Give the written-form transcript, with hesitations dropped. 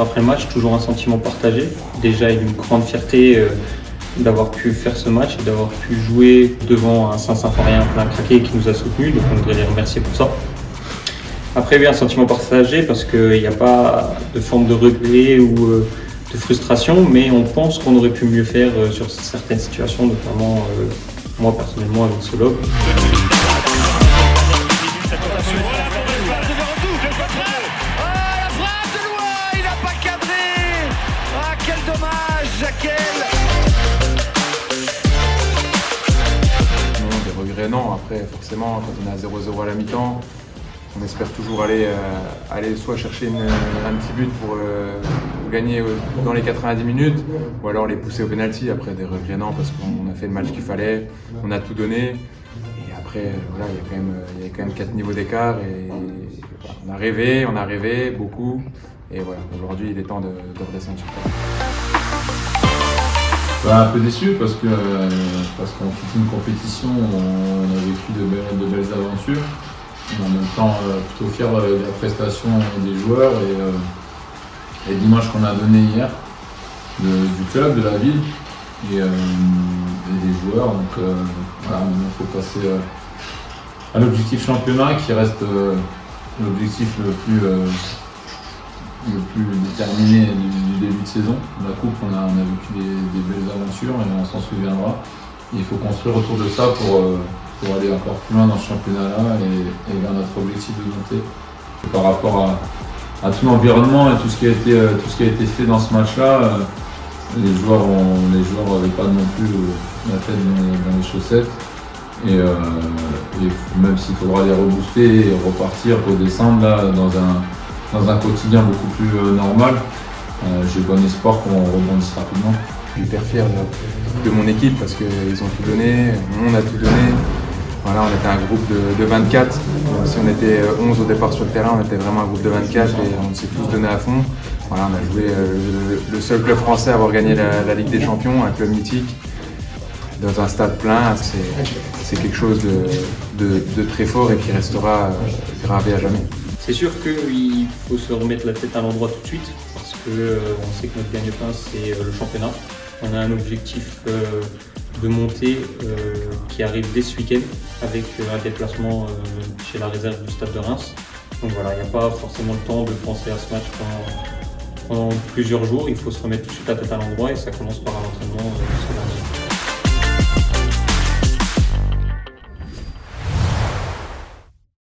après le match, toujours un sentiment partagé. Déjà une grande fierté d'avoir pu faire ce match et d'avoir pu jouer devant un Saint-Symphorien plein craqué qui nous a soutenus, donc on voudrait les remercier pour ça. Après, oui, un sentiment partagé parce qu'il n'y a pas de forme de regret ou de frustration, mais on pense qu'on aurait pu mieux faire sur certaines situations, notamment moi personnellement avec ce lob. Non, après forcément quand on est à 0-0 à la mi-temps, on espère toujours aller soit chercher un petit but pour gagner dans les 90 minutes, ou alors les pousser au penalty. Après des regrets non, parce qu'on a fait le match qu'il fallait, on a tout donné. Et après voilà, il y a quand même 4 niveaux d'écart et voilà, on a rêvé beaucoup. Et voilà, aujourd'hui il est temps de redescendre sur terre. Un peu déçu parce qu'en toute une compétition, on a vécu de belles aventures. Et en même temps, plutôt fier de la prestation des joueurs et l'image qu'on a donnée hier du club, de la ville et des joueurs. Donc voilà, maintenant il faut passer à l'objectif championnat qui reste l'objectif le plus déterminé du début de saison. La coupe, on a vécu des belles aventures et on s'en souviendra. Il faut construire autour de ça pour aller encore plus loin dans ce championnat-là et vers notre objectif de montée. Et par rapport à tout l'environnement et tout ce qui a été fait dans ce match-là, les joueurs n'avaient pas non plus la tête dans les chaussettes. Et même s'il faudra les rebooster et repartir, redescendre là, dans un quotidien beaucoup plus normal, j'ai bon espoir qu'on rebondisse rapidement. Je suis hyper fier de mon équipe parce qu'ils ont tout donné, on a tout donné. Voilà, on était un groupe de 24. Si on était 11 au départ sur le terrain, on était vraiment un groupe de 24 et on s'est tous donné à fond. Voilà, on a joué le seul club français à avoir gagné la Ligue des Champions, un club mythique, dans un stade plein. C'est quelque chose de très fort et qui restera gravé à jamais. C'est sûr qu'il faut se remettre la tête à l'endroit tout de suite parce qu'on sait que notre gagne-pain c'est le championnat. On a un objectif de montée qui arrive dès ce week-end avec un déplacement chez la réserve du Stade de Reims. Donc voilà, il n'y a pas forcément le temps de penser à ce match pendant plusieurs jours. Il faut se remettre tout de suite la tête à l'endroit et ça commence par un entraînement ce lundi.